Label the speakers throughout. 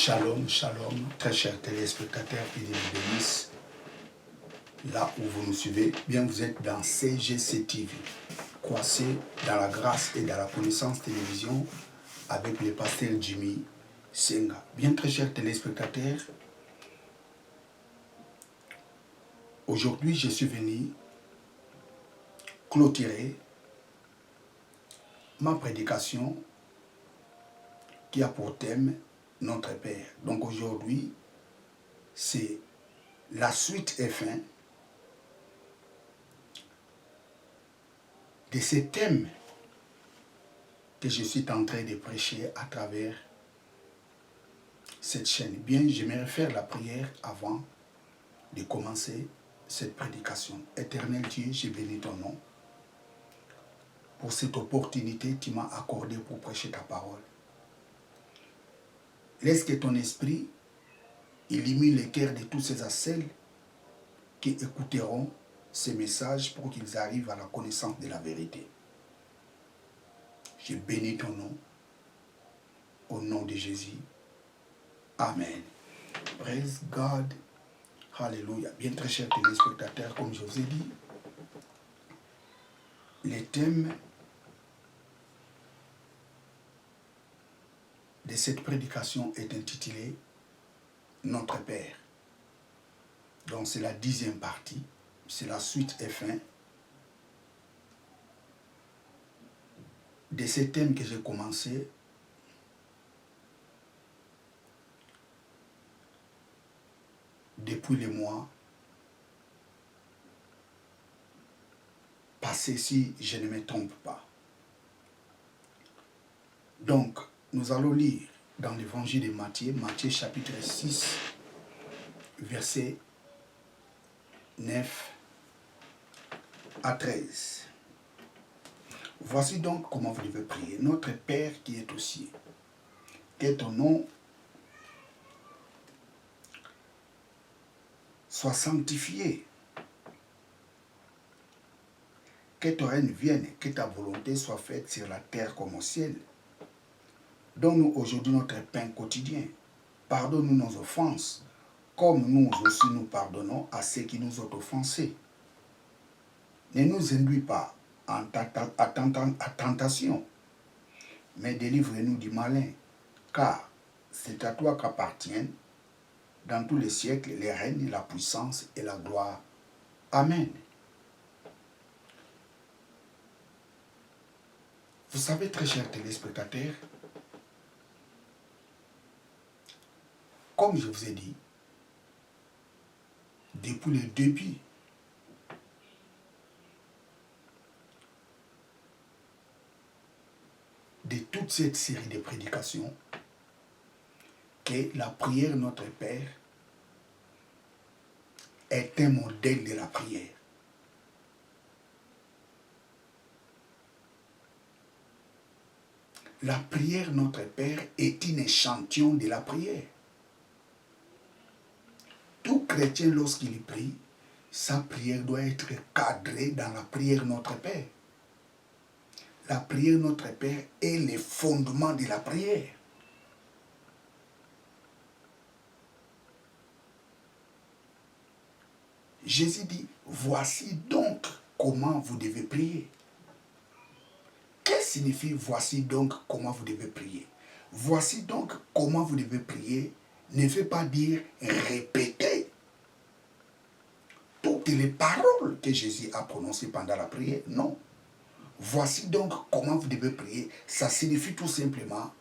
Speaker 1: Shalom, shalom, très chers téléspectateurs, que Dieu vous bénisse. Là où vous nous suivez, bien vous êtes dans CGC TV, croissé dans la grâce et dans la connaissance télévision avec le pasteur Jimmy Senga. Bien très chers téléspectateurs, aujourd'hui je suis venu clôturer ma prédication qui a pour thème notre Père. Donc aujourd'hui, c'est la suite et fin de ce thème que je suis en train de prêcher à travers cette chaîne. Bien, j'aimerais faire la prière avant de commencer cette prédication. Éternel Dieu, je bénis ton nom pour cette opportunité que tu m'as accordée pour prêcher ta parole. Laisse que ton esprit illumine les cœurs de tous ces assels qui écouteront ces messages pour qu'ils arrivent à la connaissance de la vérité. Je bénis ton nom au nom de Jésus. Amen. Praise God. Alléluia. Bien très chers téléspectateurs, comme je vous ai dit, le thème de cette prédication est intitulé Notre Père. Donc c'est la 10e partie, c'est la suite et fin de ce thème que j'ai commencé depuis les mois passés, si je ne me trompe pas. Donc, nous allons lire dans l'évangile de Matthieu, Matthieu chapitre 6, versets 9 à 13. Voici donc comment vous devez prier. Notre Père qui est aux cieux, que ton nom soit sanctifié, que ton règne vienne, que ta volonté soit faite sur la terre comme au ciel. Donne-nous aujourd'hui notre pain quotidien. Pardonne-nous nos offenses, comme nous aussi nous pardonnons à ceux qui nous ont offensés. Ne nous induis pas à tentation, mais délivre-nous du malin, car c'est à toi qu'appartiennent dans tous les siècles les règnes, la puissance et la gloire. Amen. Vous savez, très chers téléspectateurs, comme je vous ai dit, depuis le début de toute cette série de prédications, que la prière Notre Père est un modèle de la prière. La prière Notre Père est un échantillon de la prière. Tout chrétien, lorsqu'il prie, sa prière doit être cadrée dans la prière Notre Père. La prière Notre Père est le fondement de la prière. Jésus dit, voici donc comment vous devez prier. Qu'est-ce que signifie voici donc comment vous devez prier? Voici donc comment vous devez prier ne veut pas dire répéter toutes les paroles que Jésus a prononcées pendant la prière. Non. Voici donc comment vous devez prier. Ça signifie tout simplement,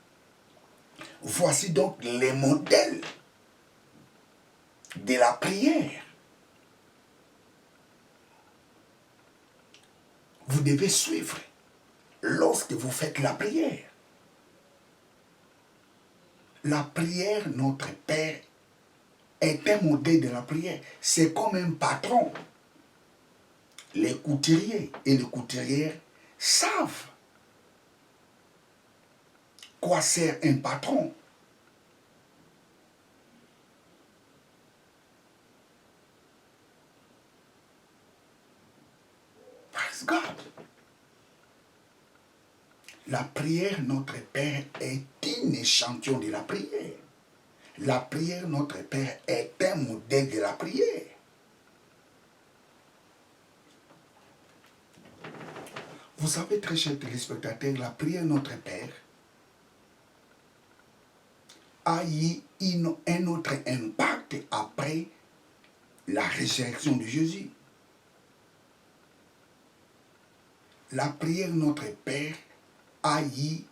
Speaker 1: voici donc les modèles de la prière. Vous devez suivre lorsque vous faites la prière. La prière, notre Père, est un modèle de la prière. C'est comme un patron. Les couturiers et les couturières savent quoi sert un patron. Praise God. La prière, notre Père, est un échantillon de la prière. La prière Notre Père est un modèle de la prière. Vous savez, très chers téléspectateurs, la prière Notre Père a eu un autre impact après la résurrection de Jésus. La prière Notre Père a eu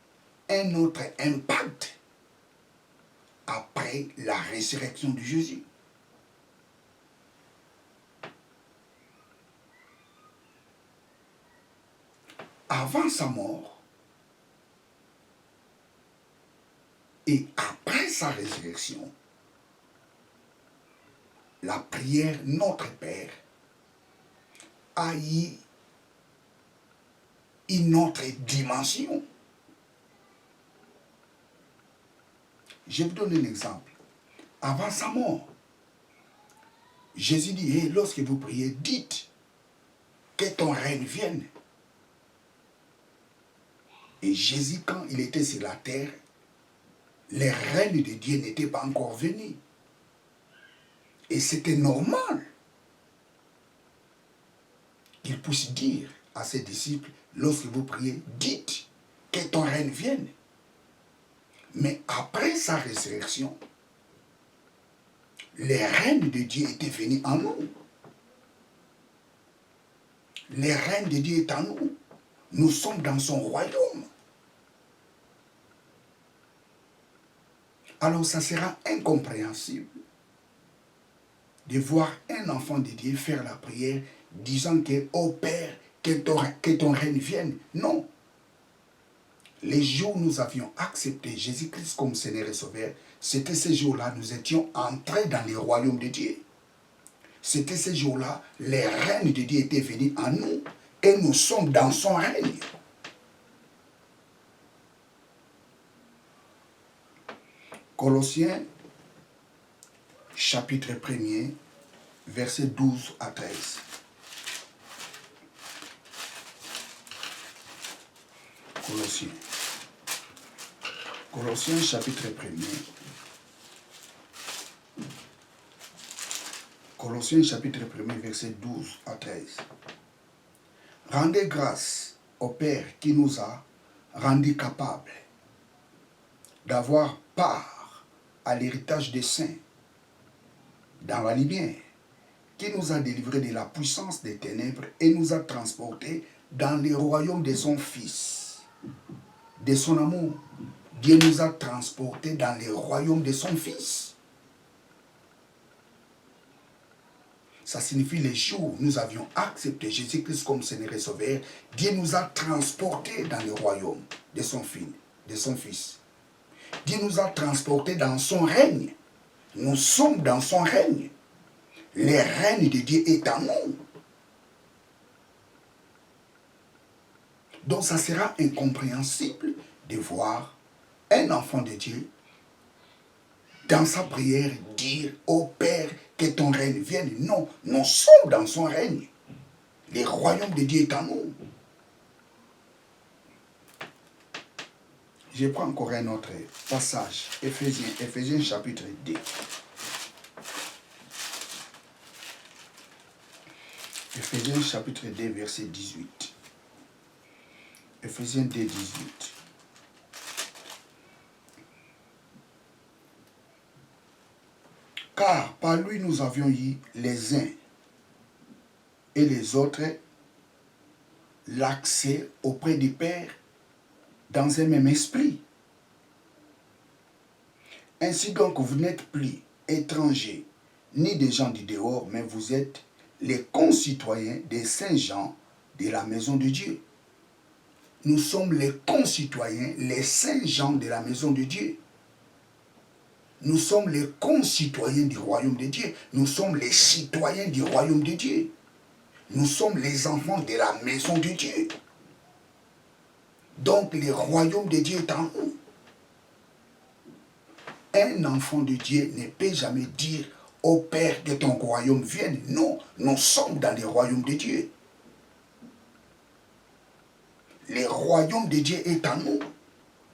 Speaker 1: un autre impact après la résurrection de Jésus. Avant sa mort et après sa résurrection, la prière Notre Père a eu une autre dimension. Je vous donne un exemple. Avant sa mort, Jésus dit, lorsque vous priez, dites que ton règne vienne. Et Jésus, quand il était sur la terre, le règne de Dieu n'était pas encore venu. Et c'était normal qu'il puisse dire à ses disciples, lorsque vous priez, dites que ton règne vienne. Mais après sa résurrection, le règne de Dieu était venu en nous. Le règne de Dieu est en nous. Nous sommes dans son royaume. Alors ça sera incompréhensible de voir un enfant de Dieu faire la prière disant que, oh Père, que ton règne vienne. Non. Les jours où nous avions accepté Jésus-Christ comme Seigneur et Sauveur, c'était ces jours-là, nous étions entrés dans le royaume de Dieu. C'était ces jours-là, le règne de Dieu était venu en nous et nous sommes dans son règne. Colossiens, chapitre 1er, versets 12 à 13. Colossiens, chapitre 1er. Colossiens, chapitre 1er, versets 12 à 13. Rendez grâce au Père qui nous a rendus capables d'avoir part à l'héritage des saints dans la lumière, qui nous a délivrés de la puissance des ténèbres et nous a transportés dans le royaume de son Fils, de son amour. Dieu nous a transportés dans le royaume de son Fils. Ça signifie les jours où nous avions accepté Jésus-Christ comme Seigneur et Sauveur, Dieu nous a transportés dans le royaume de son Fils. Dieu nous a transportés dans son règne. Nous sommes dans son règne. Le règne de Dieu est en nous. Donc ça sera incompréhensible de voir un enfant de Dieu dans sa prière dire au Père que ton règne vienne. Non, nous sommes dans son règne. Le royaume de Dieu est en nous. Je prends encore un autre passage. Éphésiens chapitre 2. Éphésiens chapitre 2, verset 18. Éphésiens 2, 18. Car par lui nous avions eu les uns et les autres l'accès auprès du Père dans un même esprit. Ainsi donc vous n'êtes plus étrangers ni des gens du dehors, mais vous êtes les concitoyens des saints gens de la maison de Dieu. Nous sommes les concitoyens, les saints gens de la maison de Dieu. Nous sommes les concitoyens du royaume de Dieu. Nous sommes les citoyens du royaume de Dieu. Nous sommes les enfants de la maison de Dieu. Donc le royaume de Dieu est en nous. Un enfant de Dieu ne peut jamais dire au Père que ton royaume vienne. Non, nous sommes dans le royaume de Dieu. Le royaume de Dieu est en nous.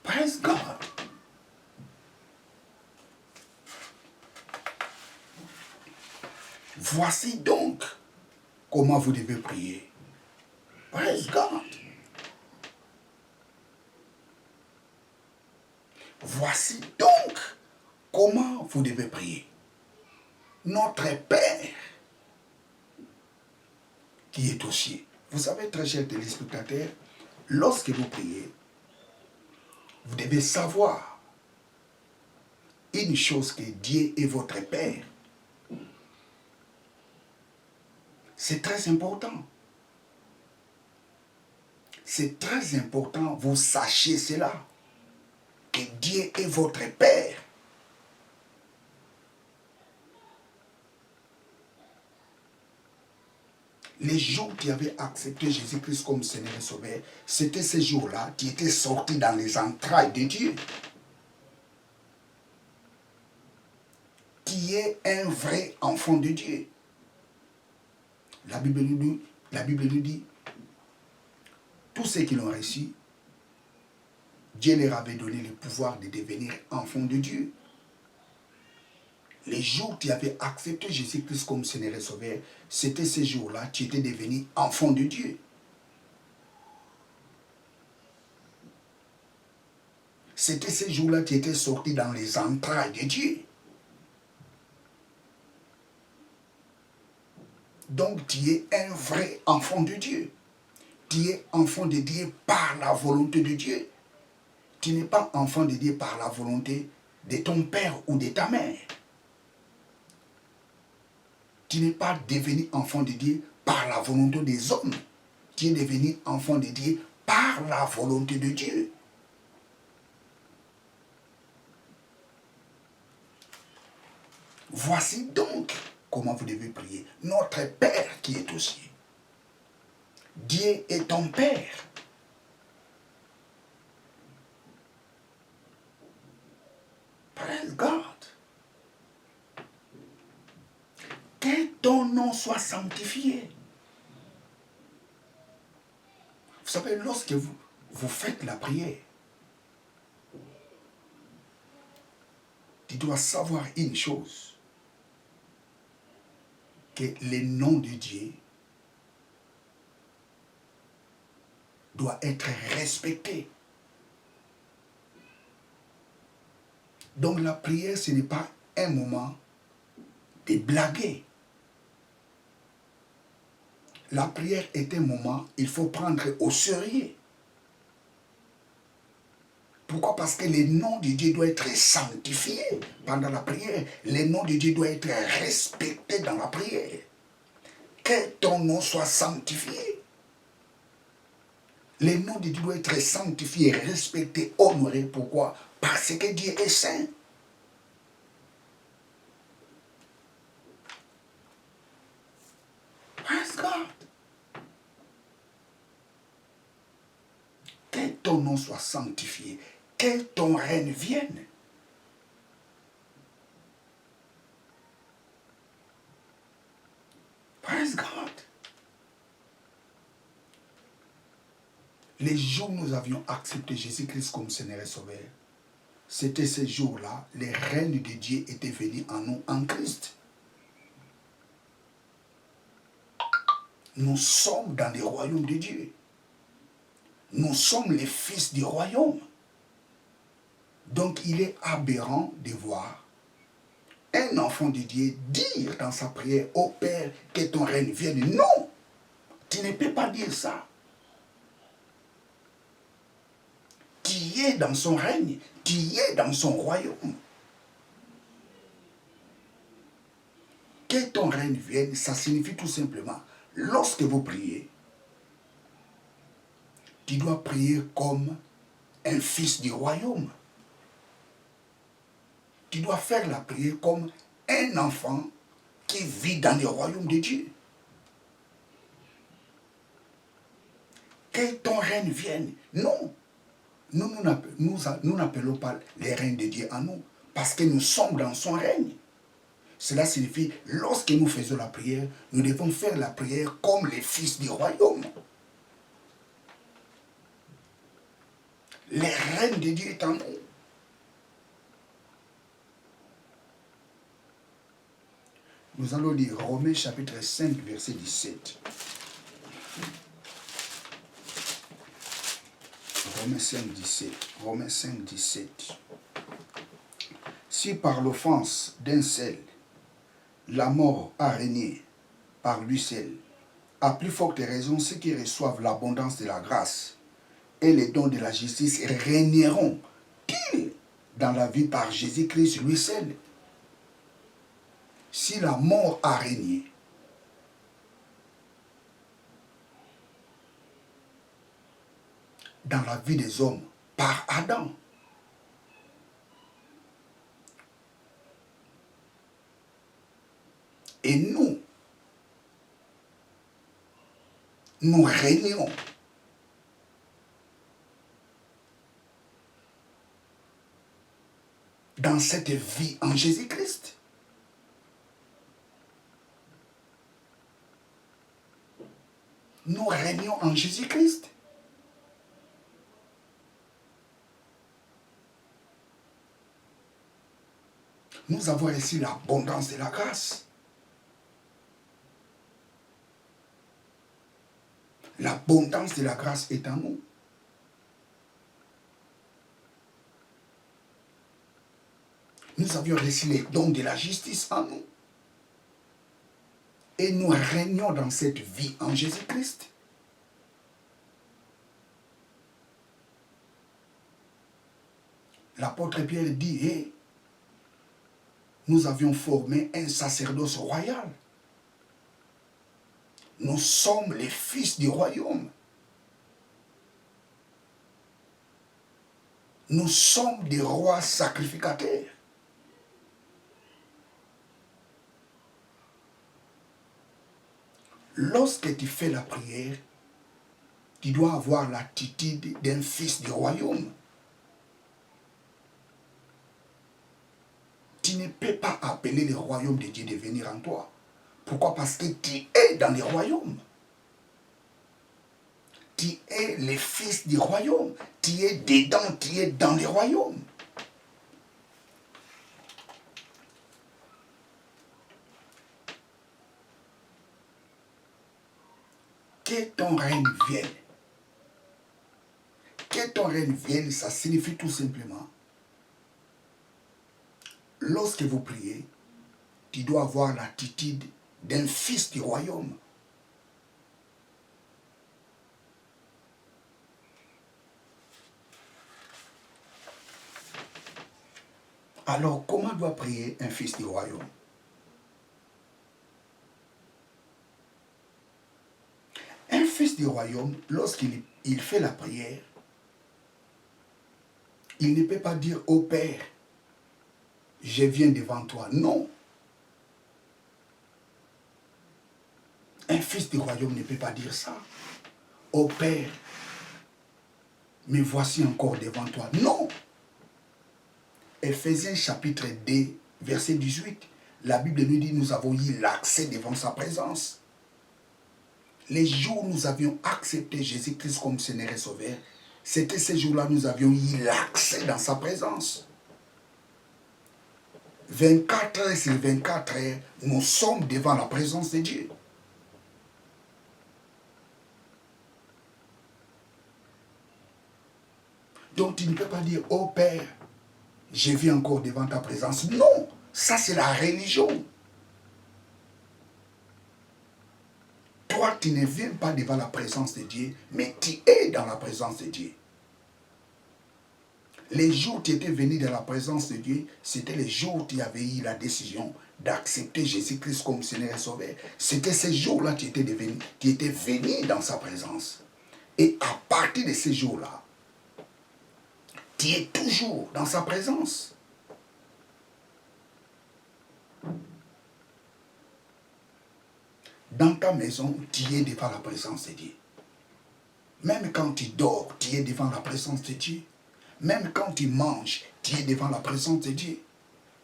Speaker 1: Praise God. Voici donc comment vous devez prier. Praise God. Voici donc comment vous devez prier. Notre Père qui est aux cieux. Vous savez, très chers téléspectateurs, lorsque vous priez, vous devez savoir une chose, que Dieu est votre Père. C'est très important. C'est très important, vous sachiez cela, que Dieu est votre Père. Les jours qui avaient accepté Jésus-Christ comme Seigneur et Sauveur, c'était ces jours-là qui étaient sortis dans les entrailles de Dieu. Qui est un vrai enfant de Dieu. La Bible nous dit, tous ceux qui l'ont reçu, Dieu leur avait donné le pouvoir de devenir enfants de Dieu. Les jours où tu avais accepté Jésus-Christ comme Seigneur et Sauveur, c'était ces jours-là, tu étais devenu enfant de Dieu. C'était ces jours-là, tu étais sorti dans les entrailles de Dieu. Donc tu es un vrai enfant de Dieu. Tu es enfant de Dieu par la volonté de Dieu. Tu n'es pas enfant de Dieu par la volonté de ton père ou de ta mère. Tu n'es pas devenu enfant de Dieu par la volonté des hommes. Tu es devenu enfant de Dieu par la volonté de Dieu. Voici donc comment vous devez prier. Notre Père qui est aux cieux. Dieu est ton Père. Praise God. Que ton nom soit sanctifié. Vous savez, lorsque vous faites la prière, tu dois savoir une chose, que le nom de Dieu doit être respecté. Donc la prière, ce n'est pas un moment de blaguer. La prière est un moment, il faut prendre au sérieux. Pourquoi? Parce que le nom de Dieu doit être sanctifié pendant la prière. Le nom de Dieu doit être respecté dans la prière. Que ton nom soit sanctifié. Le nom de Dieu doit être sanctifié, respecté, honoré. Pourquoi? Parce que Dieu est saint. Praise God. Que ton nom soit sanctifié. Que ton règne vienne. Praise God. Les jours où nous avions accepté Jésus-Christ comme Seigneur et Sauveur, c'était ces jours-là, le règne de Dieu était venu en nous, en Christ. Nous sommes dans le royaume de Dieu. Nous sommes les fils du royaume. Donc il est aberrant de voir un enfant de Dieu dire dans sa prière, ô Père, que ton règne vienne. Non, tu ne peux pas dire ça. Tu es dans son règne, tu es dans son royaume. Que ton règne vienne, ça signifie tout simplement, lorsque vous priez, tu dois prier comme un fils du royaume. Tu dois faire la prière comme un enfant qui vit dans le royaume de Dieu. Que ton règne vienne. Non. Nous n'appelons pas les règnes de Dieu en nous, parce que nous sommes dans son règne. Cela signifie, lorsque nous faisons la prière, nous devons faire la prière comme les fils du royaume. Les règnes de Dieu est en nous. Nous allons lire Romains chapitre 5, verset 17. Romains 5, 17. Romains 5, 17. Si par l'offense d'un seul, la mort a régné par lui seul, à plus forte raison, ceux qui reçoivent l'abondance de la grâce et les dons de la justice régneront-ils dans la vie par Jésus-Christ lui seul? Si la mort a régné, dans la vie des hommes par Adam, et nous régnons dans cette vie en Jésus-Christ. Nous régnons en Jésus-Christ. Nous avons reçu l'abondance de la grâce. L'abondance de la grâce est en nous. Nous avions reçu les dons de la justice en nous. Et nous régnons dans cette vie en Jésus-Christ. L'apôtre Pierre dit, hey, nous avions formé un sacerdoce royal. Nous sommes les fils du royaume. Nous sommes des rois sacrificateurs. Lorsque tu fais la prière, tu dois avoir l'attitude d'un fils du royaume. Tu ne peux pas appeler le royaume de Dieu de venir en toi. Pourquoi? Parce que tu es dans le royaume. Tu es le fils du royaume. Tu es dedans, tu es dans le royaume. Que ton règne vienne. Que ton règne vienne, ça signifie tout simplement, lorsque vous priez, tu dois avoir l'attitude d'un fils du royaume. Alors, comment doit prier un fils du royaume? Un fils du royaume, lorsqu'il fait la prière, il ne peut pas dire au Père, je viens devant toi. Non. Un fils du royaume ne peut pas dire ça. Ô Père, me voici encore devant toi. Non. Éphésiens chapitre 2, verset 18. La Bible nous dit, nous avons eu l'accès devant sa présence. Les jours où nous avions accepté Jésus-Christ comme Seigneur et Sauveur, c'était ces jours-là nous avions eu l'accès dans sa présence. 24 heures sur 24 heures, nous sommes devant la présence de Dieu. Donc tu ne peux pas dire, oh Père, je vis encore devant ta présence. Non, ça c'est la religion. Toi, tu ne viens pas devant la présence de Dieu, mais tu es dans la présence de Dieu. Les jours où tu étais venu dans la présence de Dieu, c'était les jours où tu avais eu la décision d'accepter Jésus-Christ comme Seigneur et Sauveur. C'était ces jours-là que tu étais venu dans sa présence. Et à partir de ces jours-là, tu es toujours dans sa présence. Dans ta maison, tu es devant la présence de Dieu. Même quand tu dors, tu es devant la présence de Dieu. Même quand tu manges, tu es devant la présence de Dieu.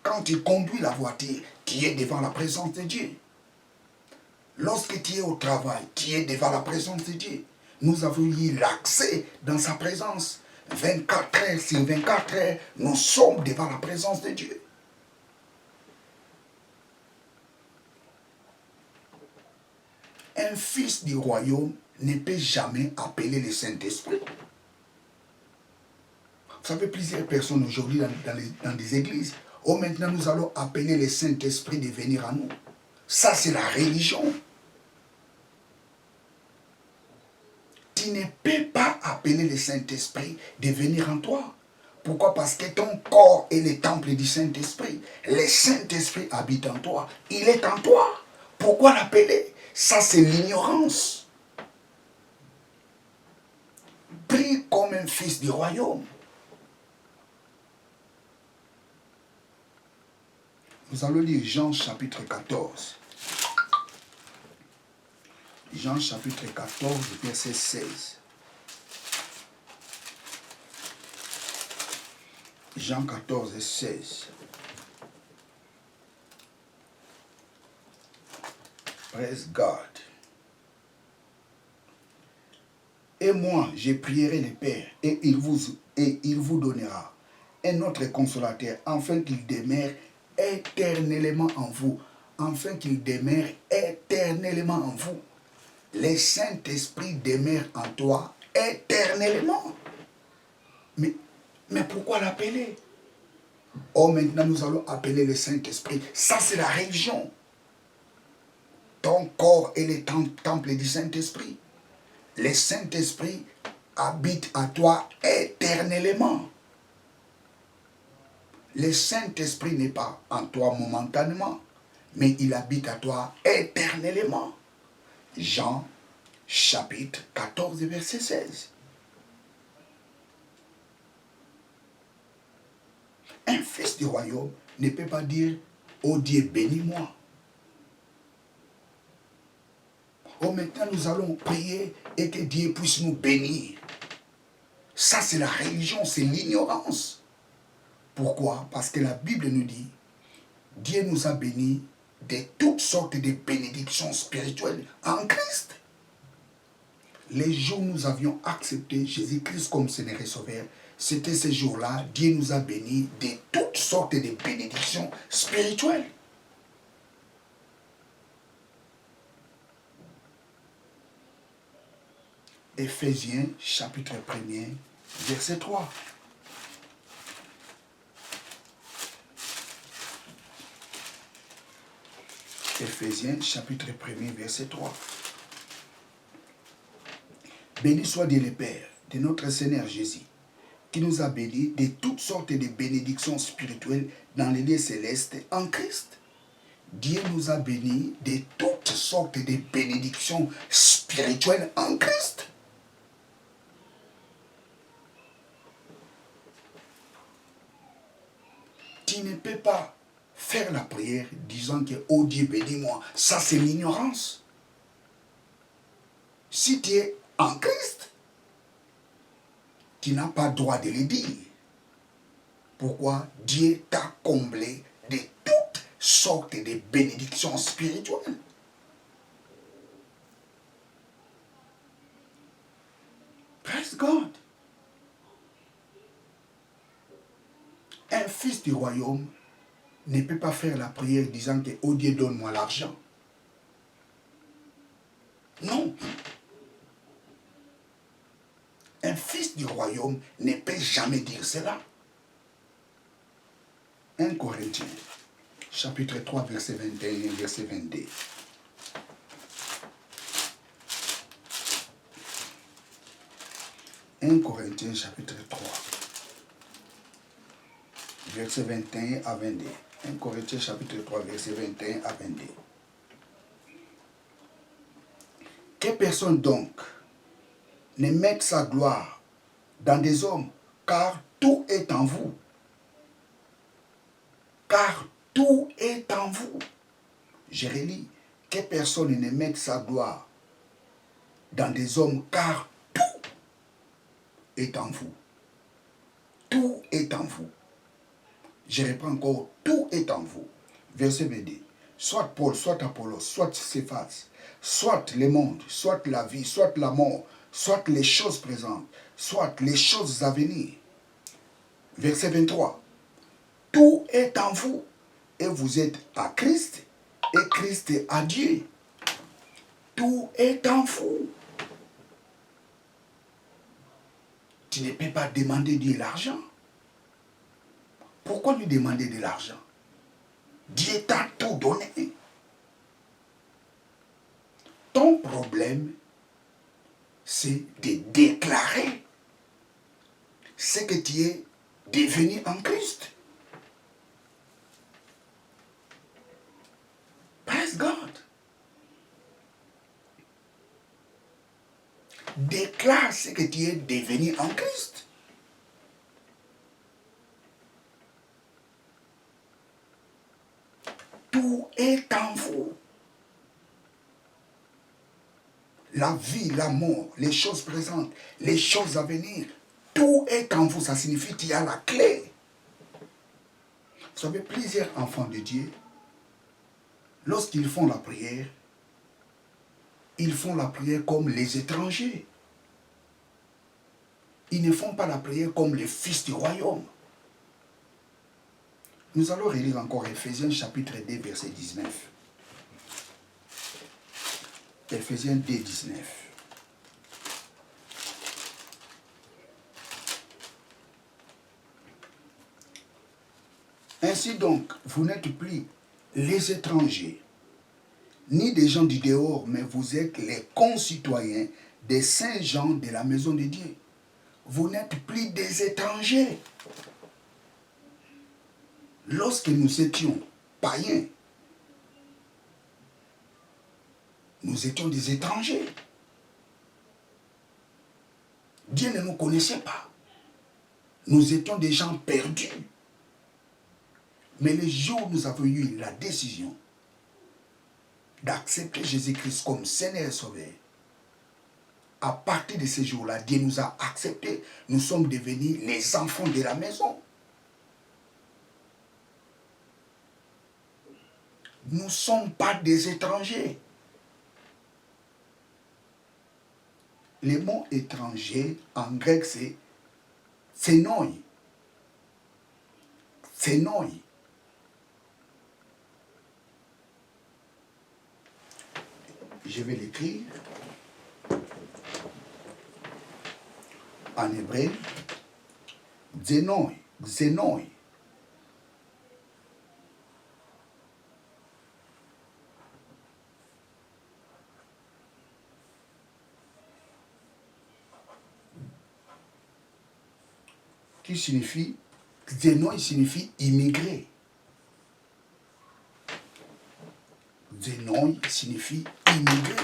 Speaker 1: Quand tu conduis la voiture, tu es devant la présence de Dieu. Lorsque tu es au travail, tu es devant la présence de Dieu. Nous avons eu l'accès dans sa présence. 24 heures sur 24 heures, nous sommes devant la présence de Dieu. Un fils du royaume ne peut jamais appeler le Saint-Esprit. Vous savez, plusieurs personnes aujourd'hui dans des églises, oh maintenant nous allons appeler le Saint-Esprit de venir à nous. Ça c'est la religion. Tu ne peux pas appeler le Saint-Esprit de venir en toi. Pourquoi? Parce que ton corps est le temple du Saint-Esprit. Le Saint-Esprit habite en toi. Il est en toi. Pourquoi l'appeler? Ça c'est l'ignorance. Prie comme un fils du royaume. Nous allons lire Jean chapitre 14. Jean chapitre 14, verset 16. Jean 14, 16. Praise God. Et moi, je prierai le Père, et il vous donnera un autre consolateur, afin qu'il demeure éternellement en vous. Afin qu'il demeure éternellement en vous. Le Saint-Esprit demeure en toi éternellement. Mais pourquoi l'appeler? Oh, maintenant nous allons appeler le Saint-Esprit. Ça, c'est la religion. Ton corps est le temple du Saint-Esprit. Le Saint-Esprit habite à toi éternellement. Le Saint-Esprit n'est pas en toi momentanément, mais il habite à toi éternellement. Jean chapitre 14, verset 16. Un fils du royaume ne peut pas dire « Oh Dieu, bénis-moi ». Oh, maintenant nous allons prier et que Dieu puisse nous bénir. Ça c'est la religion, c'est l'ignorance. Pourquoi? Parce que la Bible nous dit, Dieu nous a bénis de toutes sortes de bénédictions spirituelles en Christ. Les jours où nous avions accepté Jésus-Christ comme Seigneur et Sauveur, c'était ces jours-là, Dieu nous a bénis de toutes sortes de bénédictions spirituelles. Éphésiens chapitre 1er, verset 3. Éphésiens chapitre 1er, verset 3. Béni soit Dieu le Père de notre Seigneur Jésus, qui nous a bénis de toutes sortes de bénédictions spirituelles dans les lieux célestes en Christ. Dieu nous a bénis de toutes sortes de bénédictions spirituelles en Christ. Tu ne peux pas faire la prière disant que « Oh Dieu, bénis-moi ». Ça, c'est l'ignorance. Si tu es en Christ, tu n'as pas le droit de le dire. Pourquoi? Dieu t'a comblé de toutes sortes de bénédictions spirituelles. Praise God. Un fils du royaume ne peut pas faire la prière disant que oh Dieu, donne-moi l'argent. Non. Un fils du royaume ne peut jamais dire cela. 1 Corinthiens, chapitre 3, verset 21, verset 22. 1 Corinthiens, chapitre 3, verset 21 à 22. 1 Corinthiens, chapitre 3, verset 21 à 22. Que personne donc ne mette sa gloire dans des hommes, car tout est en vous. Car tout est en vous. Je relis. Que personne ne mette sa gloire dans des hommes, car tout est en vous. Tout est en vous. Je reprends encore. Tout est en vous. Verset 22. Soit Paul, soit Apollos, soit Céphas, soit le monde, soit la vie, soit la mort, soit les choses présentes, soit les choses à venir. Verset 23. Tout est en vous et vous êtes à Christ et Christ est à Dieu. Tout est en vous. Tu ne peux pas demander Dieu l'argent. Pourquoi lui demander de l'argent? Dieu t'a tout donné. Ton problème, c'est de déclarer ce que tu es devenu en Christ. Praise God. Déclare ce que tu es devenu en Christ. Tout est en vous. La vie, la mort, les choses présentes, les choses à venir, tout est en vous. Ça signifie qu'il y a la clé. Vous savez, plusieurs enfants de Dieu, lorsqu'ils font la prière, ils font la prière comme les étrangers. Ils ne font pas la prière comme les fils du royaume. Nous allons relire encore Ephésiens chapitre 2, verset 19. Ephésiens 2, 19. Ainsi donc, vous n'êtes plus les étrangers, ni des gens du dehors, mais vous êtes les concitoyens des saints gens de la maison de Dieu. Vous n'êtes plus des étrangers. Lorsque nous étions païens, nous étions des étrangers. Dieu ne nous connaissait pas. Nous étions des gens perdus. Mais le jour où nous avons eu la décision d'accepter Jésus-Christ comme Seigneur et Sauveur, à partir de ce jour-là, Dieu nous a acceptés. Nous sommes devenus les enfants de la maison. Nous ne sommes pas des étrangers. Le mot étranger, en grec, c'est xénoi. Xénoi. Je vais l'écrire en hébreu. Xénoi. Xénoi. Qui signifie, xénoi signifie immigré. Xénoi signifie immigré.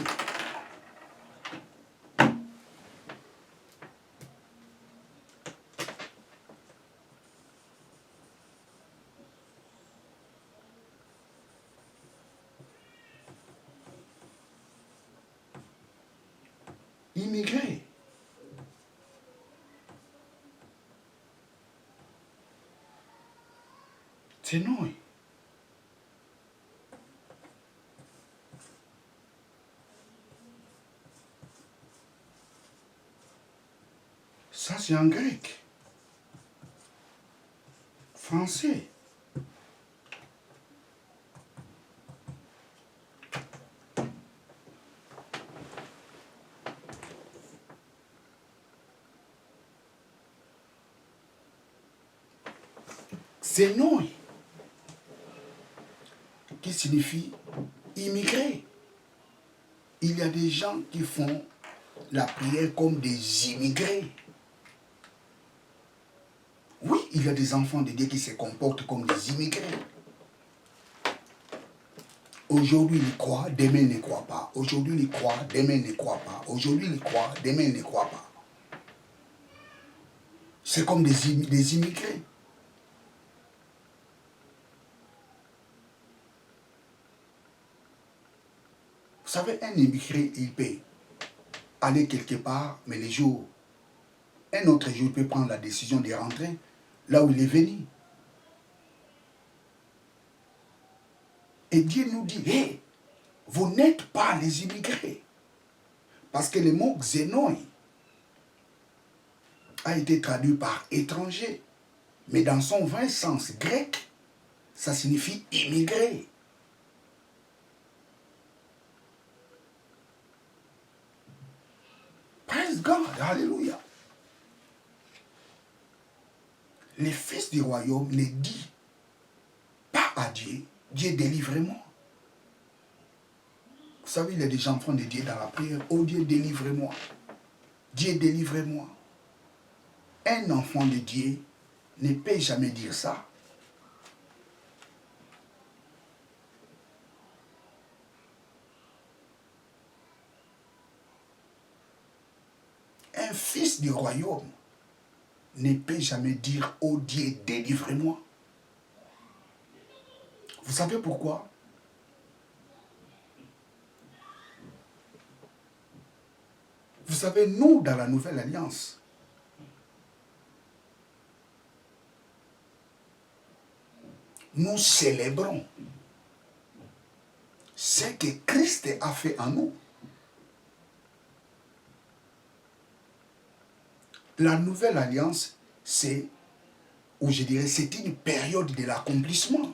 Speaker 1: Immigré. Xénoi. Ça, c'est en grec. Français. Xénoi, qui signifie immigré. Il y a des gens qui font la prière comme des immigrés. Oui, il y a des enfants de Dieu qui se comportent comme des immigrés. Aujourd'hui, ils croient, demain, ils ne croient pas. Aujourd'hui, ils croient, demain, ils ne croient pas. Aujourd'hui, ils croient, demain, ils ne croient pas. C'est comme des immigrés. Vous savez, un immigré, il peut aller quelque part, mais les jours, un autre jour, il peut prendre la décision de rentrer là où il est venu. Et Dieu nous dit, hé, vous n'êtes pas les immigrés. Parce que le mot xénoi a été traduit par étranger. Mais dans son vrai sens grec, ça signifie immigré. Praise God. Alléluia. Les fils du royaume ne disent pas à Dieu, Dieu délivre-moi. Vous savez, il y a des enfants de Dieu dans la prière. Oh Dieu, délivre-moi. Dieu, délivre-moi. Un enfant de Dieu ne peut jamais dire ça. Un fils du royaume ne peut jamais dire « Oh Dieu, délivre-moi ». Vous savez pourquoi? Vous savez, nous, dans la Nouvelle Alliance, nous célébrons ce que Christ a fait en nous. La Nouvelle Alliance, c'est, ou je dirais, c'est une période de l'accomplissement.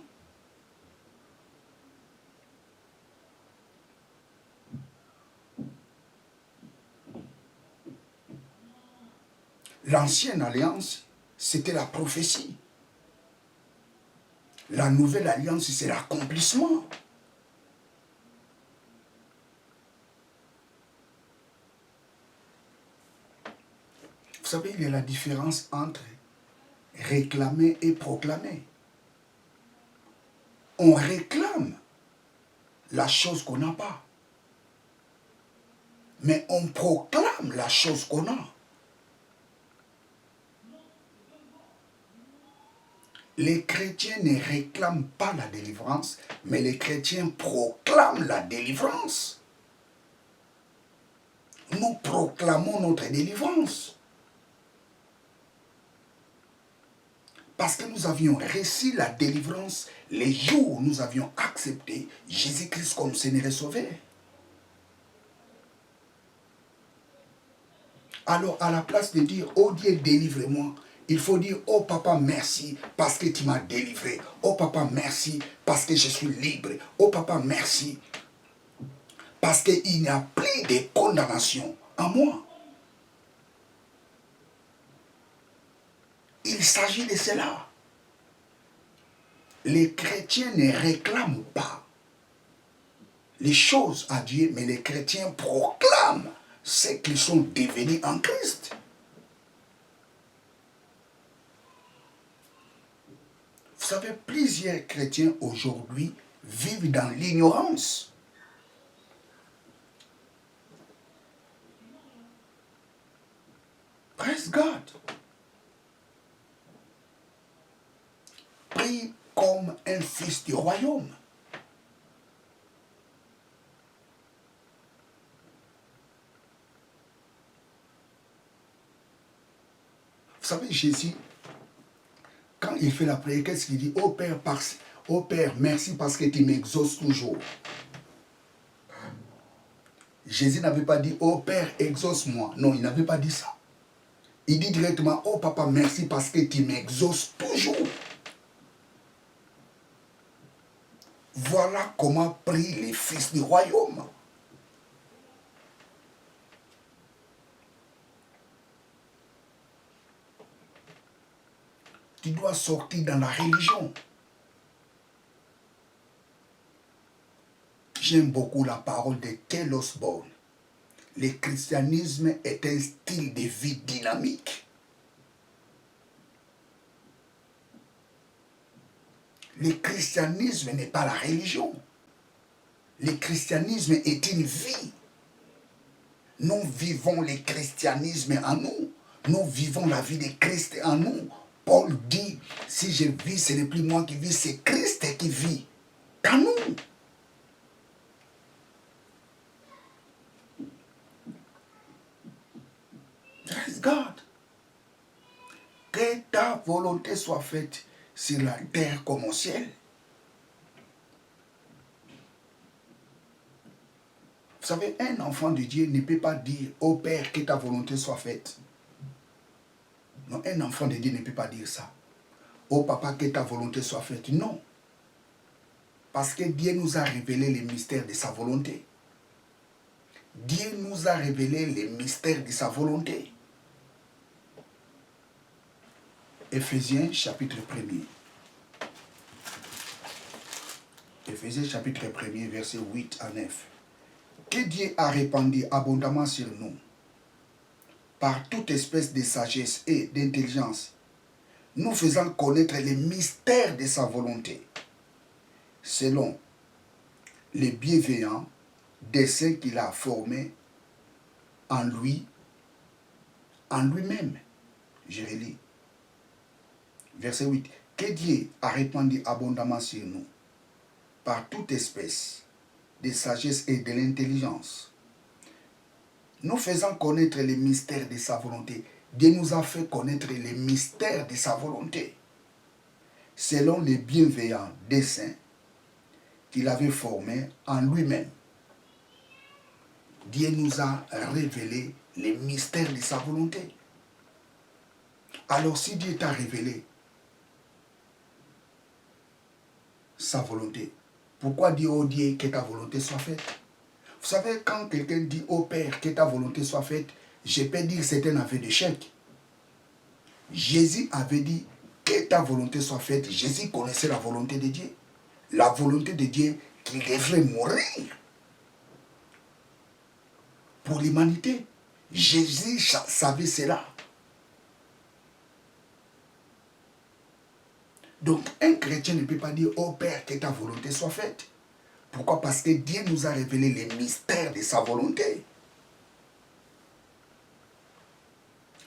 Speaker 1: L'ancienne alliance, c'était la prophétie. La nouvelle alliance, c'est l'accomplissement. Vous savez, il y a la différence entre réclamer et proclamer. On réclame la chose qu'on n'a pas. Mais on proclame la chose qu'on a. Les chrétiens ne réclament pas la délivrance, mais les chrétiens proclament la délivrance. Nous proclamons notre délivrance. Parce que nous avions reçu la délivrance les jours où nous avions accepté Jésus-Christ comme Seigneur et Sauveur. Alors, à la place de dire « Oh Dieu, délivre-moi », il faut dire « Oh Papa, merci parce que tu m'as délivré. Oh Papa, merci parce que je suis libre. Oh Papa, merci parce qu'il n'y a plus de condamnation en moi. » Il s'agit de cela. Les chrétiens ne réclament pas les choses à Dieu, mais les chrétiens proclament ce qu'ils sont devenus en Christ. Vous savez, plusieurs chrétiens aujourd'hui vivent dans l'ignorance. Praise God. Prie comme un fils du royaume. Vous savez, Jésus, quand il fait la prière, qu'est-ce qu'il dit? Oh Père, merci parce que tu m'exauces toujours. Jésus n'avait pas dit, oh Père, exauce-moi. Non, il n'avait pas dit ça. Il dit directement, oh Papa, merci parce que tu m'exauces toujours. Voilà comment prient les fils du royaume. Tu dois sortir dans la religion. J'aime beaucoup la parole de Kel Osborne. Le christianisme est un style de vie dynamique. Le christianisme n'est pas la religion. Le christianisme est une vie. Nous vivons le christianisme en nous. Nous vivons la vie de Christ en nous. Paul dit, si je vis, ce n'est plus moi qui vis, c'est Christ qui vit en nous. Praise God. Que ta volonté soit faite sur la terre comme au ciel. Vous savez, un enfant de Dieu ne peut pas dire « Oh Père, que ta volonté soit faite ». Non, un enfant de Dieu ne peut pas dire ça. « Oh Papa, que ta volonté soit faite ». Non. Parce que Dieu nous a révélé les mystères de sa volonté. Dieu nous a révélé les mystères de sa volonté. Éphésiens chapitre 1er. Éphésiens chapitre 1er, verset 8 à 9. Que Dieu a répandu abondamment sur nous, par toute espèce de sagesse et d'intelligence, nous faisant connaître les mystères de sa volonté, selon les bienveillants desseins qu'il a formés en lui-même. Je relis. Verset 8. Que Dieu a répandu abondamment sur nous, par toute espèce de sagesse et de l'intelligence, nous faisant connaître les mystères de sa volonté. Dieu nous a fait connaître les mystères de sa volonté, selon les bienveillants desseins qu'il avait formés en lui-même. Dieu nous a révélé les mystères de sa volonté. Alors si Dieu t'a révélé sa volonté, pourquoi dire au Dieu que ta volonté soit faite? Vous savez, quand quelqu'un dit au Père que ta volonté soit faite, je peux dire que c'est un aveu d'échec. Jésus avait dit que ta volonté soit faite. Jésus connaissait la volonté de Dieu. La volonté de Dieu qu'il devrait mourir pour l'humanité. Jésus savait cela. Donc un chrétien ne peut pas dire au Père que ta volonté soit faite. Pourquoi? Parce que Dieu nous a révélé les mystères de sa volonté.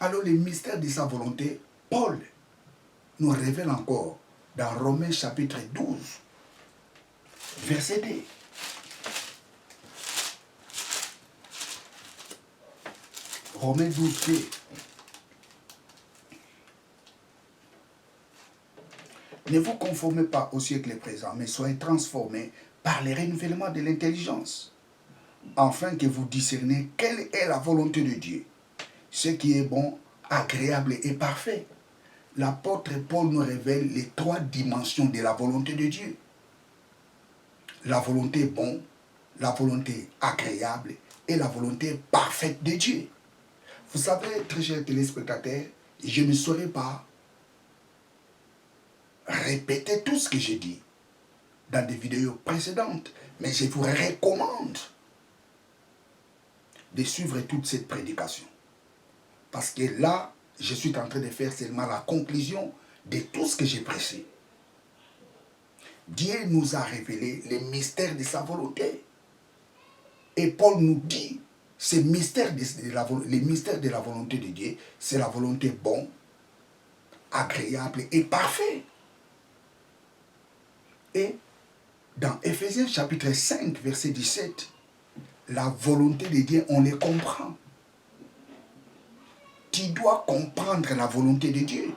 Speaker 1: Alors les mystères de sa volonté, Paul nous révèle encore dans Romains chapitre 12, verset 2. Romains 12, 2. Ne vous conformez pas au siècle présent, mais soyez transformés par le renouvellement de l'intelligence, afin que vous discerniez quelle est la volonté de Dieu, ce qui est bon, agréable et parfait. L'apôtre Paul nous révèle les 3 dimensions de la volonté de Dieu. La volonté bonne, la volonté agréable et la volonté parfaite de Dieu. Vous savez, très chers téléspectateurs, je ne saurais pas répéter tout ce que j'ai dit dans des vidéos précédentes, mais je vous recommande de suivre toute cette prédication. Parce que là, je suis en train de faire seulement la conclusion de tout ce que j'ai prêché. Dieu nous a révélé les mystères de sa volonté. Et Paul nous dit, les mystères de la volonté de Dieu, c'est la volonté bonne, agréable et parfaite. Et dans Éphésiens chapitre 5, verset 17, la volonté de Dieu, on les comprend. Tu dois comprendre la volonté de Dieu.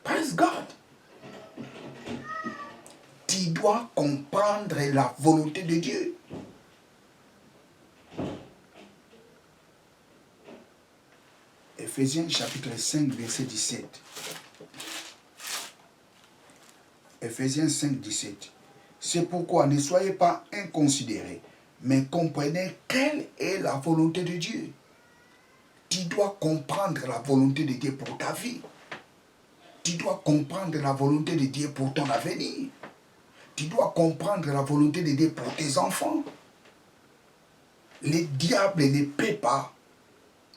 Speaker 1: Praise God. Tu dois comprendre la volonté de Dieu. Éphésiens chapitre 5, verset 17. Éphésiens 5, 17. C'est pourquoi ne soyez pas inconsidérés, mais comprenez quelle est la volonté de Dieu. Tu dois comprendre la volonté de Dieu pour ta vie. Tu dois comprendre la volonté de Dieu pour ton avenir. Tu dois comprendre la volonté de Dieu pour tes enfants. Le diable ne peut pas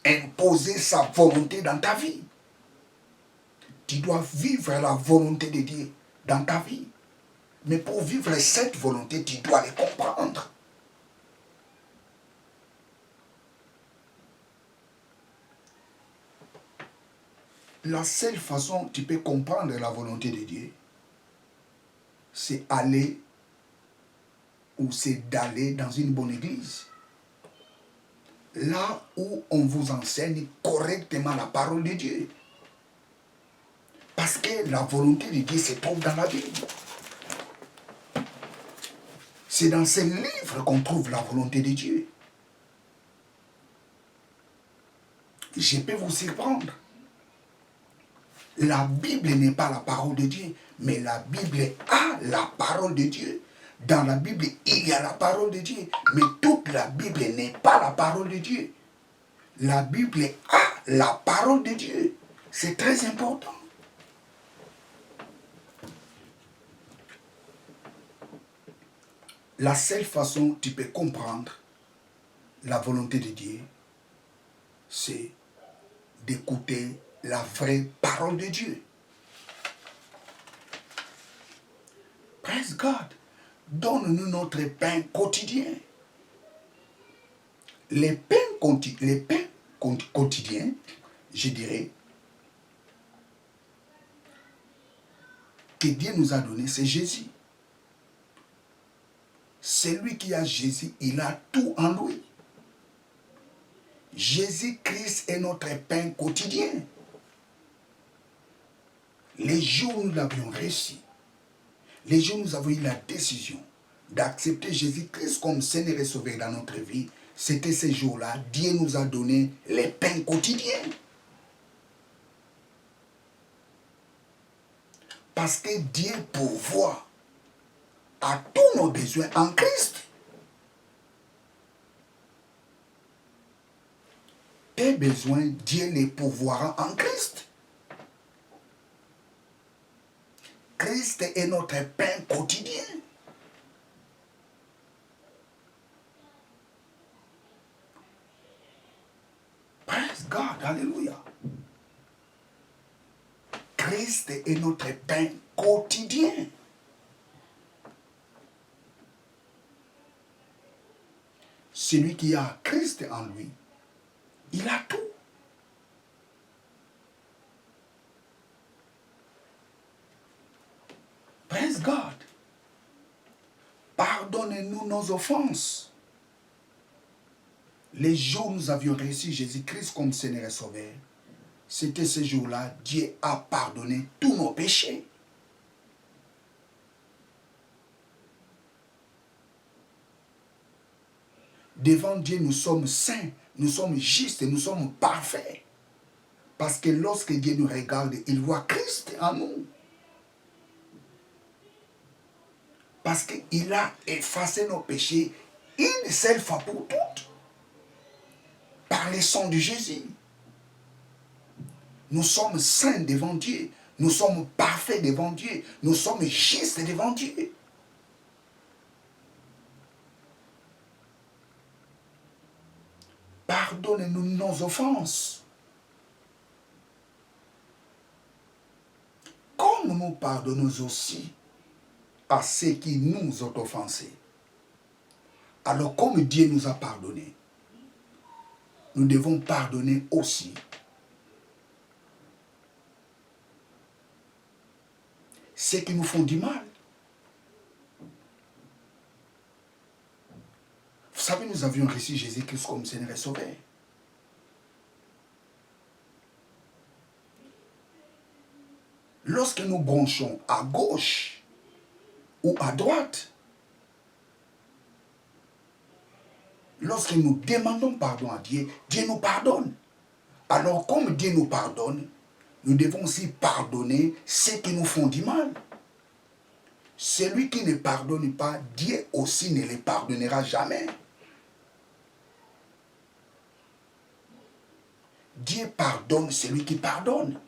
Speaker 1: imposer sa volonté dans ta vie. Tu dois vivre la volonté de Dieu dans ta vie. Mais pour vivre cette volonté, tu dois les comprendre. La seule façon que tu peux comprendre la volonté de Dieu, c'est aller ou c'est d'aller dans une bonne église. Là où on vous enseigne correctement la parole de Dieu. Parce que la volonté de Dieu se trouve dans la Bible. C'est dans ces livres qu'on trouve la volonté de Dieu. Je peux vous surprendre. La Bible n'est pas la parole de Dieu, mais la Bible a la parole de Dieu. Dans la Bible, il y a la parole de Dieu. Mais toute la Bible n'est pas la parole de Dieu. La Bible a la parole de Dieu. C'est très important. La seule façon dont tu peux comprendre la volonté de Dieu, c'est d'écouter la vraie parole de Dieu. Praise God. Donne-nous notre pain quotidien. Les pains quotidiens, je dirais, que Dieu nous a donné, c'est Jésus. Celui qui a Jésus, il a tout en lui. Jésus-Christ est notre pain quotidien. Les jours où nous l'avions réussi, les jours où nous avons eu la décision d'accepter Jésus-Christ comme Seigneur et Sauveur dans notre vie, c'était ces jours-là, Dieu nous a donné les pains quotidiens. Parce que Dieu pourvoit à tous nos besoins en Christ. Tes besoins, Dieu les pourvoira en Christ. Christ est notre pain quotidien. Praise God, alléluia. Christ est notre pain quotidien. Celui qui a Christ en lui, il a tout. Praise God. Pardonnez-nous nos offenses. Les jours où nous avions reçu Jésus-Christ comme Seigneur et Sauveur, c'était ce jour-là, Dieu a pardonné tous nos péchés. Devant Dieu, nous sommes saints, nous sommes justes, nous sommes parfaits. Parce que lorsque Dieu nous regarde, il voit Christ en nous. Parce qu'il a effacé nos péchés une seule fois pour toutes. Par le sang de Jésus. Nous sommes saints devant Dieu. Nous sommes parfaits devant Dieu. Nous sommes justes devant Dieu. Pardonne-nous nos offenses. Comme nous pardonnons aussi à ceux qui nous ont offensés. Alors comme Dieu nous a pardonné, nous devons pardonner aussi ceux qui nous font du mal. Vous savez, nous avions reçu Jésus-Christ comme Seigneur et Sauveur. Lorsque nous branchons à gauche ou à droite, lorsque nous demandons pardon à Dieu, Dieu nous pardonne. Alors comme Dieu nous pardonne, nous devons aussi pardonner ceux qui nous font du mal. Celui qui ne pardonne pas, Dieu aussi ne les pardonnera jamais. Dieu pardonne celui qui pardonne.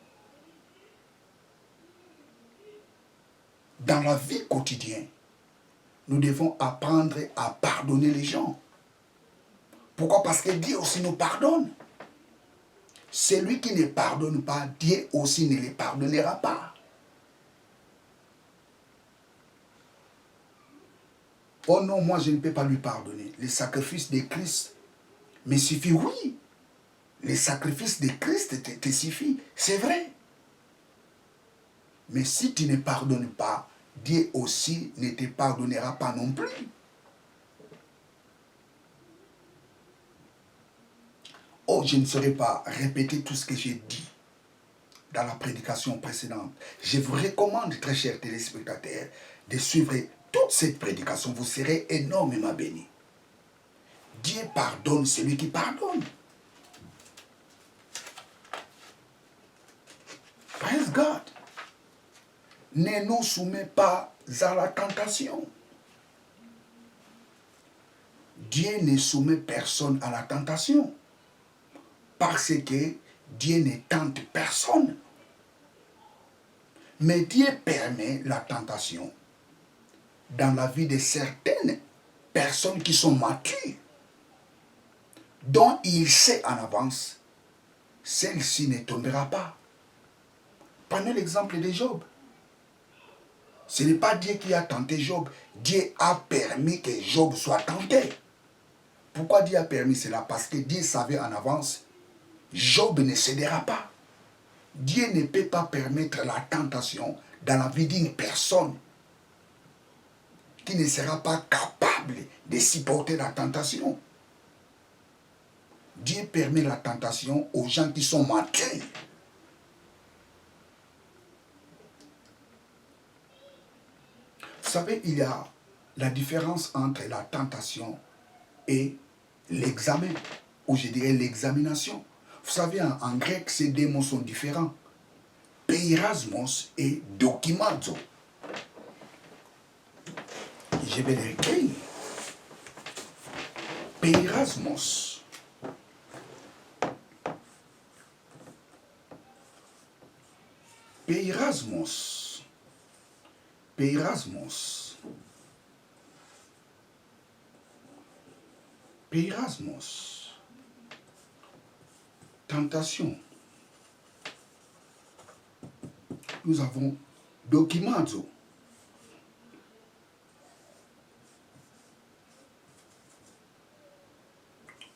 Speaker 1: Dans la vie quotidienne, nous devons apprendre à pardonner les gens. Pourquoi? Parce que Dieu aussi nous pardonne. Celui qui ne pardonne pas, Dieu aussi ne les pardonnera pas. Oh non, moi je ne peux pas lui pardonner. Le sacrifice de Christ me suffit, oui. Le sacrifice de Christ te suffit, c'est vrai. Mais si tu ne pardonnes pas, Dieu aussi ne te pardonnera pas non plus. Oh, je ne saurais pas répéter tout ce que j'ai dit dans la prédication précédente. Je vous recommande, très chers téléspectateurs, de suivre toute cette prédication. Vous serez énormément bénis. Dieu pardonne celui qui pardonne. Praise God. Ne nous soumets pas à la tentation. Dieu ne soumet personne à la tentation. Parce que Dieu ne tente personne. Mais Dieu permet la tentation dans la vie de certaines personnes qui sont matures, dont il sait en avance, celle-ci ne tombera pas. Prenez l'exemple de Job. Ce n'est pas Dieu qui a tenté Job. Dieu a permis que Job soit tenté. Pourquoi Dieu a permis cela? Parce que Dieu savait en avance, Job ne cédera pas. Dieu ne peut pas permettre la tentation dans la vie d'une personne qui ne sera pas capable de supporter la tentation. Dieu permet la tentation aux gens qui sont matures. Vous savez, il y a la différence entre la tentation et l'examen, ou je dirais l'examination. Vous savez, en grec, ces deux mots sont différents. Peirasmos et dokimazo. Je vais les écrire. Peirasmos. Peirasmos. Peirasmos. Peirasmos. Tentation. Nous avons dokimazo.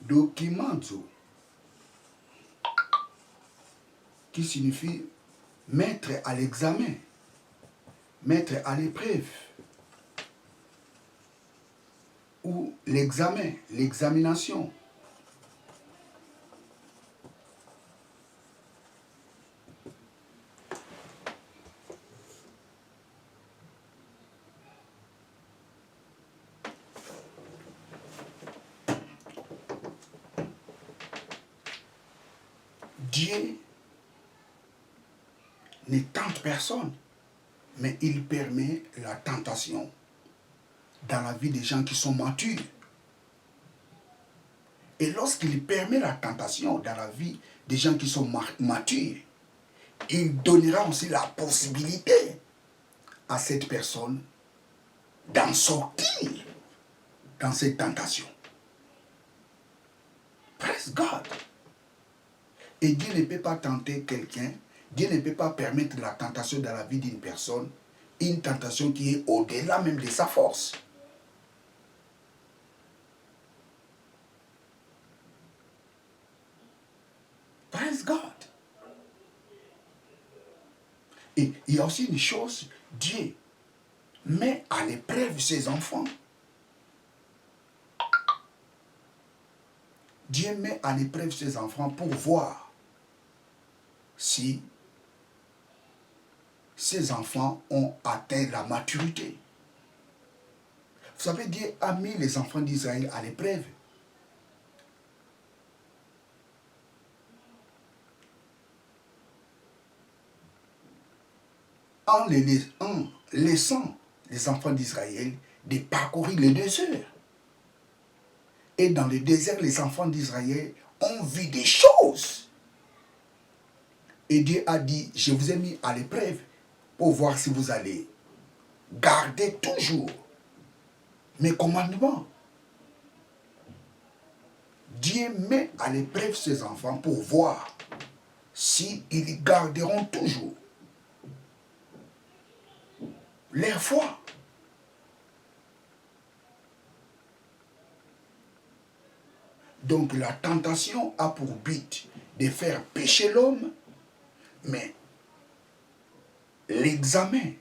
Speaker 1: Dokimazo. Qui signifie mettre à l'examen, mettre à l'épreuve, ou l'examen, l'examination. Dieu ne tente personne, mais il permet la tentation dans la vie des gens qui sont matures. Et lorsqu'il permet la tentation dans la vie des gens qui sont matures, il donnera aussi la possibilité à cette personne d'en sortir dans cette tentation. Praise God. Et Dieu ne peut pas tenter quelqu'un, Dieu ne peut pas permettre la tentation dans la vie d'une personne, une tentation qui est au-delà même de sa force. Praise God. Et il y a aussi une chose, Dieu met à l'épreuve ses enfants. Dieu met à l'épreuve ses enfants pour voir si ces enfants ont atteint la maturité. Vous savez, Dieu a mis les enfants d'Israël à l'épreuve. En laissant les enfants d'Israël de parcourir le désert. Et dans le désert, les enfants d'Israël ont vu des choses. Et Dieu a dit, je vous ai mis à l'épreuve pour voir si vous allez garder toujours mes commandements. Dieu met à l'épreuve ses enfants pour voir s'ils garderont toujours leur foi. Donc la tentation a pour but de faire pécher l'homme, mais l'examen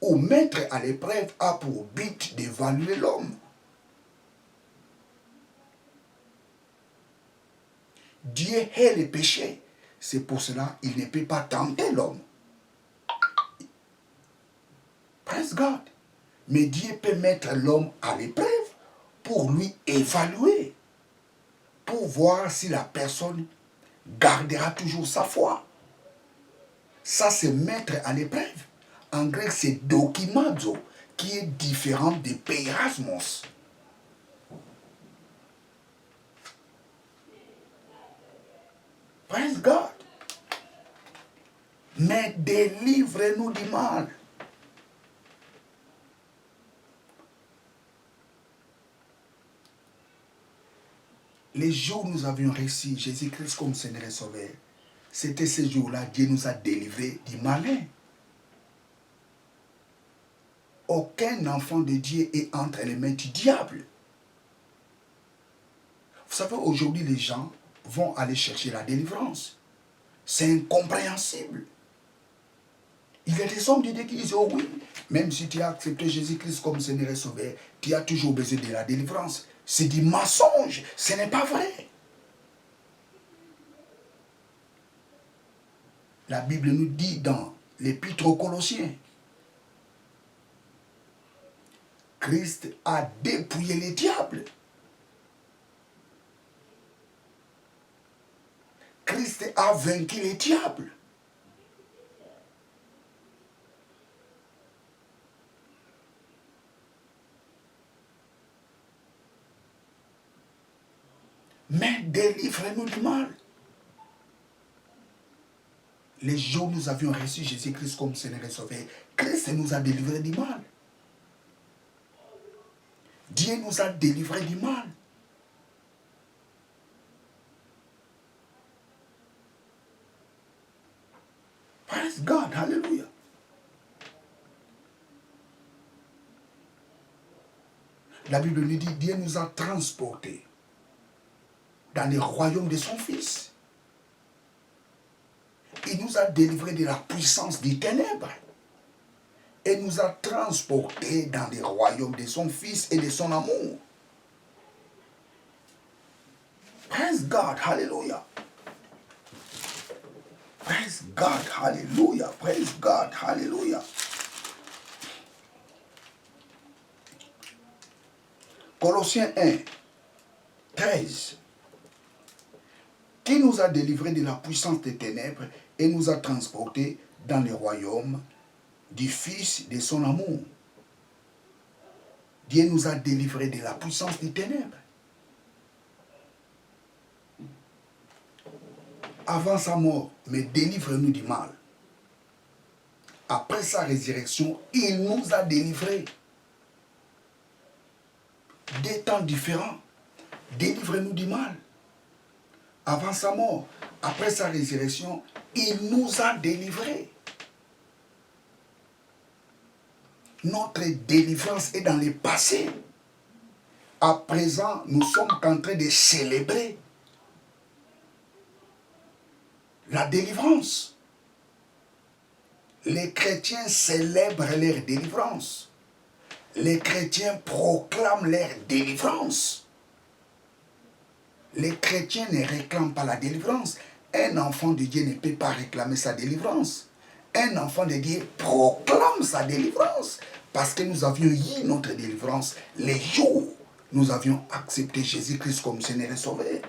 Speaker 1: ou mettre à l'épreuve a pour but d'évaluer l'homme. Dieu hait le péché. C'est pour cela qu'il ne peut pas tenter l'homme. Praise God. Mais Dieu peut mettre l'homme à l'épreuve pour lui évaluer, pour voir si la personne gardera toujours sa foi. Ça, c'est mettre à l'épreuve. En grec, c'est dokimazo, qui est différent de peirasmos. Praise God. Mais délivre-nous du mal. Les jours où nous avions reçu Jésus-Christ comme Seigneur et Sauveur, c'était ces jours-là, Dieu nous a délivrés du malin. Aucun enfant de Dieu est entre les mains du diable. Vous savez, aujourd'hui, les gens vont aller chercher la délivrance. C'est incompréhensible. Il y a des hommes de Dieu qui disent, oh oui, même si tu as accepté Jésus-Christ comme Seigneur et Sauveur, tu as toujours besoin de la délivrance. C'est du mensonge, ce n'est pas vrai. La Bible nous dit dans l'Épître aux Colossiens, Christ a dépouillé les diables. Christ a vaincu les diables. Mais délivre-nous du mal. Les jours où nous avions reçu Jésus-Christ comme Seigneur et Sauveur, Christ nous a délivrés du mal. Dieu nous a délivrés du mal. Praise God, hallelujah. La Bible nous dit, Dieu nous a transportés dans le royaume de son Fils. Il nous a délivrés de la puissance des ténèbres. Et nous a transportés dans le royaume de son Fils et de son amour. Praise God, hallelujah. Praise God, hallelujah. Praise God, hallelujah. Colossiens 1, 13. Qui nous a délivrés de la puissance des ténèbres et nous a transportés dans le royaume du Fils de son amour. Dieu nous a délivrés de la puissance des ténèbres. Avant sa mort, mais délivre-nous du mal. Après sa résurrection, il nous a délivrés. Des temps différents. Délivre-nous du mal. Avant sa mort, après sa résurrection, il nous a délivrés. Notre délivrance est dans le passé. À présent, nous sommes en train de célébrer la délivrance. Les chrétiens célèbrent leur délivrance. Les chrétiens proclament leur délivrance. Les chrétiens ne réclament pas la délivrance. Un enfant de Dieu ne peut pas réclamer sa délivrance. Un enfant de Dieu proclame sa délivrance. Parce que nous avions eu notre délivrance les jours où nous avions accepté Jésus-Christ comme Seigneur et Sauveur.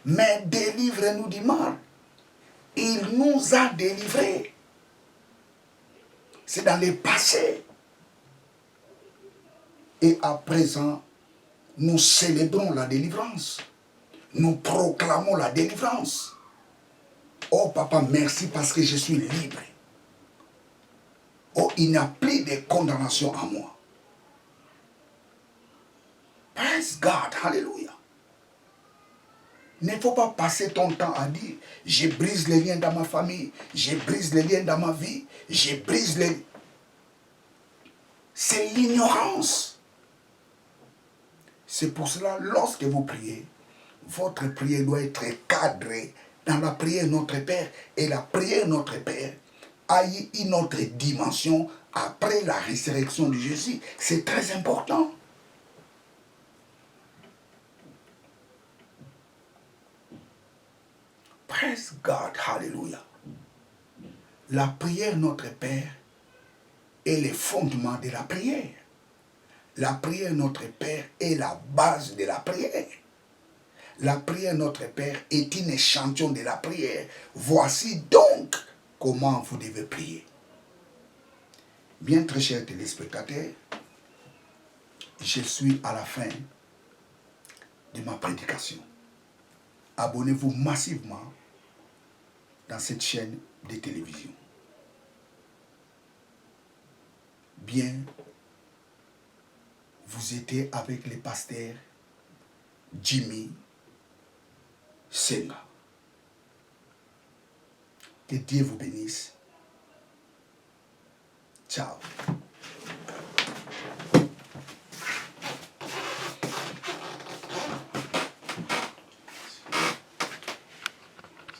Speaker 1: Mais délivre-nous du mal. Il nous a délivrés. C'est dans le passé. Et à présent, nous célébrons la délivrance. Nous proclamons la délivrance. Oh papa, merci parce que je suis libre. Oh, il n'y a plus de condamnation à moi. Praise God, hallelujah. Il ne faut pas passer ton temps à dire, je brise les liens dans ma famille, je brise les liens dans ma vie, je brise les... C'est l'ignorance. C'est pour cela, lorsque vous priez, votre prière doit être cadrée dans la prière Notre Père. Et la prière Notre Père a eu une autre dimension après la résurrection de Jésus. C'est très important. Praise God, hallelujah. La prière Notre Père est le fondement de la prière. La prière Notre Père est la base de la prière. La prière Notre Père est un échantillon de la prière. Voici donc comment vous devez prier. Bien, très chers téléspectateurs, je suis à la fin de ma prédication. abonnez-vous massivement dans cette chaîne de télévision. Bien, vous étiez avec le pasteur Jimmy Senga. Que Dieu vous bénisse. Ciao.